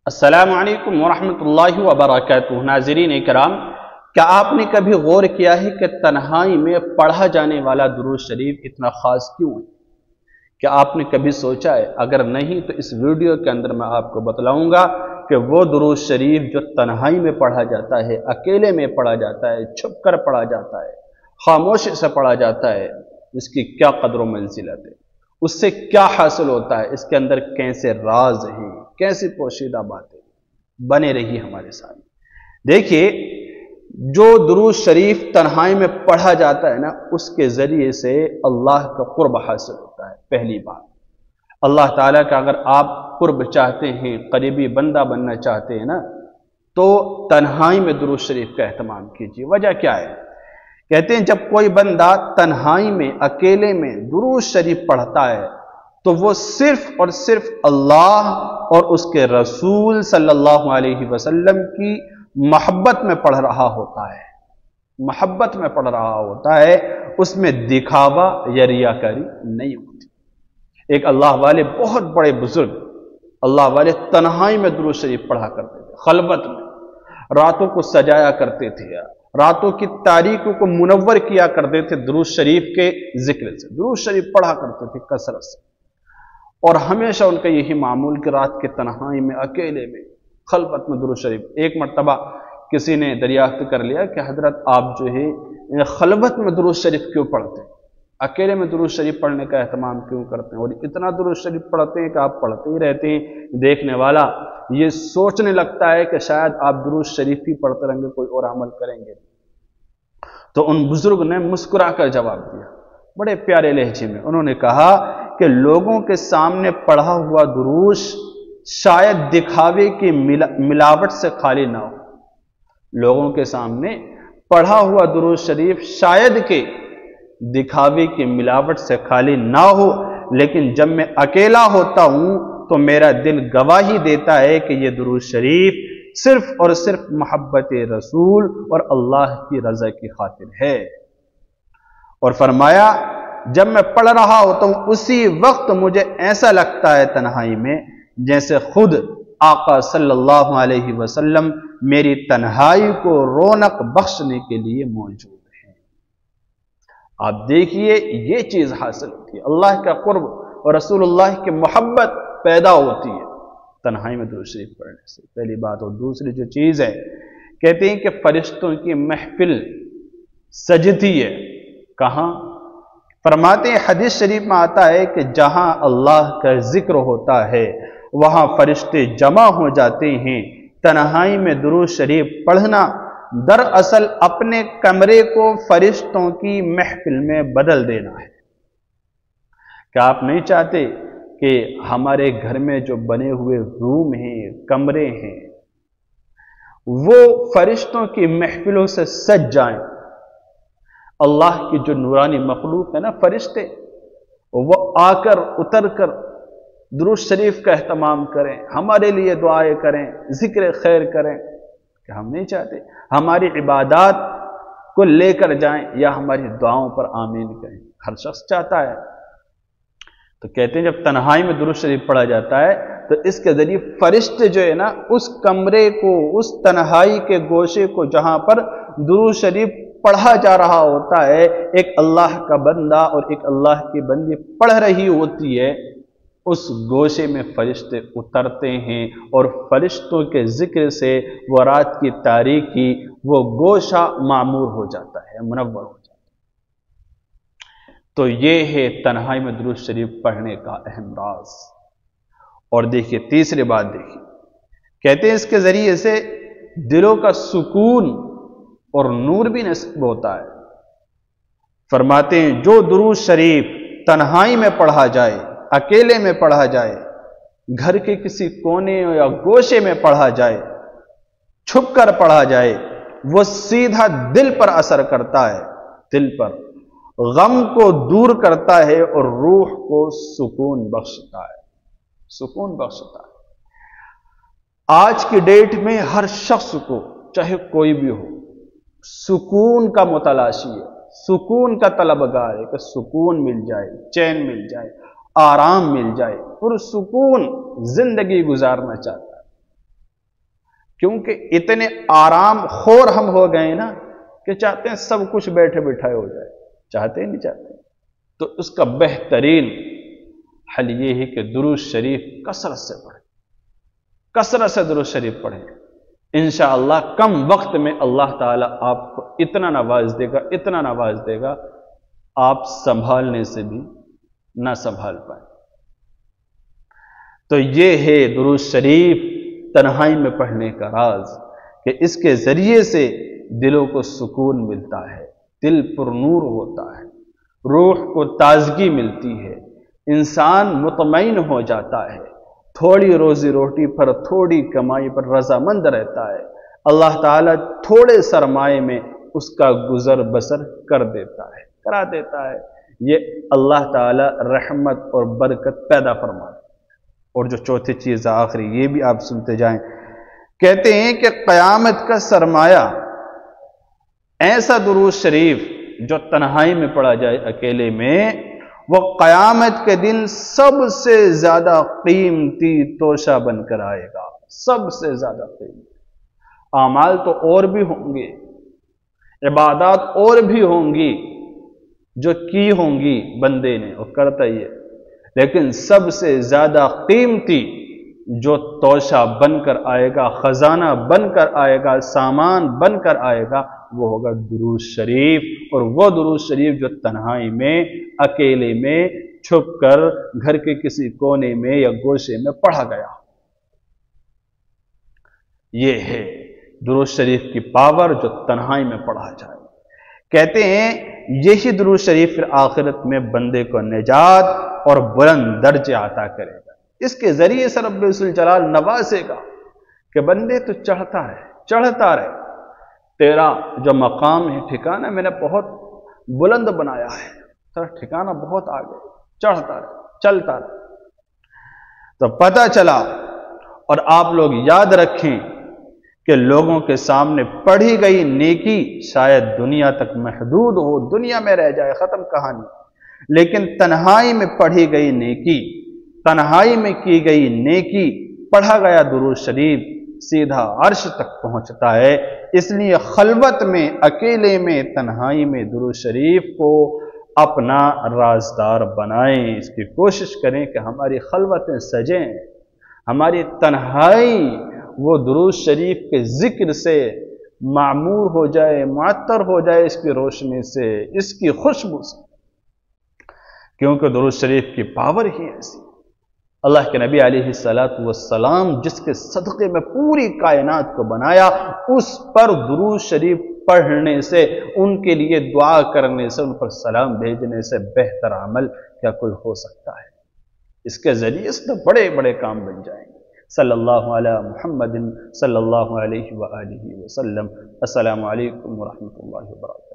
अस्सलामु अलैकुम वरहमतुल्लाहि वबरकातुहू। नाज़रीन इकराम, क्या आपने कभी गौर किया है कि तन्हाई में पढ़ा जाने वाला दुरूद शरीफ इतना ख़ास क्यों है? क्या आपने कभी सोचा है? अगर नहीं तो इस वीडियो के अंदर मैं आपको बतलाऊंगा कि वो दुरूद शरीफ जो तन्हाई में पढ़ा जाता है, अकेले में पढ़ा जाता है, छुप कर पढ़ा जाता है, खामोशी से पढ़ा जाता है, इसकी क्या कदर मंजिलत है, उससे क्या हासिल होता है, इसके अंदर कैसे राज हैं, कैसी पोशीदा बातें। बने रही हमारे साथ। देखिए, जो दुरूद शरीफ तन्हाई में पढ़ा जाता है ना, उसके जरिए से अल्लाह का कुर्ब हासिल होता है। पहली बात, अल्लाह ताला का अगर आप कुर्ब चाहते हैं, करीबी बंदा बनना चाहते हैं ना, तो तन्हाई में दुरूद शरीफ का एहतमाम कीजिए। वजह क्या है? कहते हैं जब कोई बंदा तन्हाई में अकेले में दुरूद शरीफ पढ़ता है तो वो सिर्फ और सिर्फ अल्लाह और उसके रसूल सल्लल्लाहु अलैहि वसल्लम की मोहब्बत में पढ़ रहा होता है, मोहब्बत में पढ़ रहा होता है, उसमें दिखावा या रियाकारी नहीं होती। एक अल्लाह वाले, बहुत बड़े बुजुर्ग अल्लाह वाले तन्हाई में दुरूद शरीफ पढ़ा करते थे, खलवत में, रातों को सजाया करते थे, रातों की तारीखों को मुनव्वर किया करते थे दुरूद शरीफ के जिक्र से, दुरूद शरीफ पढ़ा करते थे कसरत से। और हमेशा उनका यही मामूल कि रात के तन्हाई में अकेले में खलवत में दुरूद शरीफ। एक मर्तबा किसी ने दरियाफ्त कर लिया कि हजरत आप जो है खलवत में दुरूद शरीफ क्यों पढ़ते हैं, अकेले में दुरूद शरीफ पढ़ने का एहतमाम क्यों करते हैं, और इतना दुरूद शरीफ पढ़ते हैं कि आप पढ़ते ही रहते हैं। देखने वाला ये सोचने लगता है कि शायद आप दुरूद शरीफ ही पढ़ते रहेंगे, कोई और अमल करेंगे। तो उन बुजुर्ग ने मुस्कुरा कर जवाब दिया, बड़े प्यारे लहजे में। उन्होंने कहा कि लोगों के सामने पढ़ा हुआ दुरूद शायद दिखावे की मिलावट से खाली ना हो। लोगों के सामने पढ़ा हुआ दुरूद शरीफ शायद के दिखावे की मिलावट से खाली ना हो, लेकिन जब मैं अकेला होता हूं तो मेरा दिल गवाही देता है कि यह दुरूद शरीफ सिर्फ और सिर्फ मोहब्बत रसूल और अल्लाह की रजा की खातिर है। और फरमाया, जब मैं पढ़ रहा होता हूं उसी वक्त मुझे ऐसा लगता है तन्हाई में जैसे खुद आका सल्लल्लाहु अलैहि वसल्लम मेरी तन्हाई को रौनक बख्शने के लिए मौजूद है। आप देखिए, ये चीज हासिल होती है, अल्लाह का कुर्ब और रसूलुल्लाह की मोहब्बत पैदा होती है तन्हाई में दुरूद शरीफ पढ़ने से, पहली बात। और दूसरी जो चीज है, कहते हैं कि फरिश्तों की महफिल सजती है। कहां? फरमाते हैं, हदीस शरीफ में आता है कि जहां अल्लाह का जिक्र होता है वहां फरिश्ते जमा हो जाते हैं। तन्हाई में दुरूद शरीफ पढ़ना दरअसल अपने कमरे को फरिश्तों की महफिल में बदल देना है। क्या आप नहीं चाहते कि हमारे घर में जो बने हुए रूम हैं, कमरे हैं, वो फरिश्तों की महफिलों से सज जाएं? अल्लाह की जो नूरानी मखलूक है ना, फरिश्ते, वो आकर उतर कर दुरूद शरीफ का एहतमाम करें, हमारे लिए दुआएं करें, जिक्र खैर करें। कि हम नहीं चाहते हमारी इबादत को लेकर जाएं या हमारी दुआओं पर आमीन कहें? हर शख्स चाहता है। तो कहते हैं जब तन्हाई में दुरूद शरीफ पढ़ा जाता है तो इसके जरिए फरिश्ते जो है ना, उस कमरे को, उस तन्हाई के गोशे को जहां पर दुरूद शरीफ पढ़ा जा रहा होता है, एक अल्लाह का बंदा और एक अल्लाह की बंदी पढ़ रही होती है, उस गोशे में फरिश्ते उतरते हैं और फरिश्तों के जिक्र से वो रात की तारीकी, वो गोशा मामूर हो जाता है, मुनव्वर हो जाता है। तो ये है तन्हाई में दुरूद शरीफ पढ़ने का अहम राज। और देखिए, तीसरी बात देखिए, कहते हैं इसके जरिए से दिलों का सुकून और नूर भी नसीब होता है। फरमाते हैं, जो दुरूद शरीफ तन्हाई में पढ़ा जाए, अकेले में पढ़ा जाए, घर के किसी कोने या गोशे में पढ़ा जाए, छुप कर पढ़ा जाए, वो सीधा दिल पर असर करता है, दिल पर गम को दूर करता है और रूह को सुकून बख्शता है, सुकून बख्शता है। आज की डेट में हर शख्स को, चाहे कोई भी हो, सुकून का मुतलाशी है, सुकून का तलबगार है कि सुकून मिल जाए, चैन मिल जाए, आराम मिल जाए, पुरसुकून जिंदगी गुजारना चाहता है। کیونکہ اتنے آرام خور ہم ہو گئے نا کہ چاہتے ہیں سب کچھ بیٹھے بٹھائے ہو جائے، چاہتے ہیں نہیں چاہتے؟ تو اس کا بہترین حل یہ ہے کہ درود شریف کثرت سے پڑھیں، کثرت سے درود شریف پڑھیں۔ انشاءاللہ کم وقت میں اللہ تعالیٰ آپ کو اتنا نواز دے گا، اتنا نواز دے گا، آپ سنبھالنے سے بھی نہ سنبھال پائیں۔ تو یہ ہے درود شریف تنہائی میں پڑھنے کا راز، کہ اس کے ذریعے سے دلوں کو سکون ملتا ہے، دل پر نور ہوتا ہے، روح کو تازگی ملتی ہے، انسان مطمئن ہو جاتا ہے، تھوڑی روزی روٹی پر، تھوڑی کمائی پر رضامند رہتا ہے، اللہ تعالیٰ تھوڑے سرمایے میں اس کا گزر بسر کر دیتا ہے، کرا دیتا ہے۔ یہ اللہ تعالیٰ رحمت اور برکت پیدا فرماتا ہے۔ اور جو چوتھی چیز آخری، یہ بھی آپ سنتے جائیں، کہتے ہیں کہ قیامت کا سرمایہ ایسا درود شریف جو تنہائی میں پڑھا جائے اکیلے میں، وہ قیامت کے دن سب سے زیادہ قیمتی توشہ بن کر آئے گا، سب سے زیادہ قیمتی۔ اعمال تو اور بھی ہوں گے، عبادات اور بھی ہوں گی جو کی ہوں گی بندے نے، وہ کرتا ہی ہے، لیکن سب سے زیادہ قیمتی جو توشہ بن کر آئے گا، خزانہ بن کر آئے گا، سامان بن کر آئے گا، وہ ہوگا درود شریف۔ اور وہ درود شریف جو تنہائی میں، اکیلے میں، چھپ کر گھر کے کسی کونے میں یا گوشے میں پڑھا گیا۔ یہ ہے درود شریف کی پاور جو تنہائی میں پڑھا جائے۔ کہتے ہیں یہی درود شریف پھر آخرت میں بندے کو نجات اور بلند درجے عطا کرے گا۔ اس کے ذریعے سے رب الجلال نوازے گا کہ بندے تو چڑھتا رہے، تیرا جو مقام ہے، ٹھکانہ میں نے بہت بلند بنایا ہے، تیرا ٹھکانہ بہت آگے، چڑھتا رہے، چلتا رہے۔ تو پتہ چلا، اور آپ لوگ یاد رکھیں کہ لوگوں کے سامنے پڑھی گئی نیکی شاید دنیا تک محدود ہو، دنیا میں رہ جائے، ختم کہانی، لیکن تنہائی میں پڑھی گئی نیکی، تنہائی میں کی گئی نیکی، پڑھا گیا درود شریف سیدھا عرش تک پہنچتا ہے۔ اس لیے خلوت میں، اکیلے میں، تنہائی میں درود شریف کو اپنا رازدار بنائیں، اس کی کوشش کریں کہ ہماری خلوتیں سجیں، ہماری تنہائی وہ درود شریف کے ذکر سے معمور ہو جائے، معطر ہو جائے، اس کی روشنی سے، اس کی خوشبو سے، کیونکہ درود شریف کی پاور ہی ایسی۔ اللہ کے نبی علیہ السلام جس کے صدقے میں پوری کائنات کو بنایا، اس پر درود شریف پڑھنے سے، ان کے لیے دعا کرنے سے، ان پر سلام بھیجنے سے بہتر عمل کیا کوئی ہو سکتا ہے؟ اس کے ذریعے سے بڑے بڑے کام بن جائیں گے۔ صلی اللہ علی محمد صلی اللہ علیہ وآلہ وسلم۔ السلام علیکم ورحمۃ اللہ وبرکاتہ۔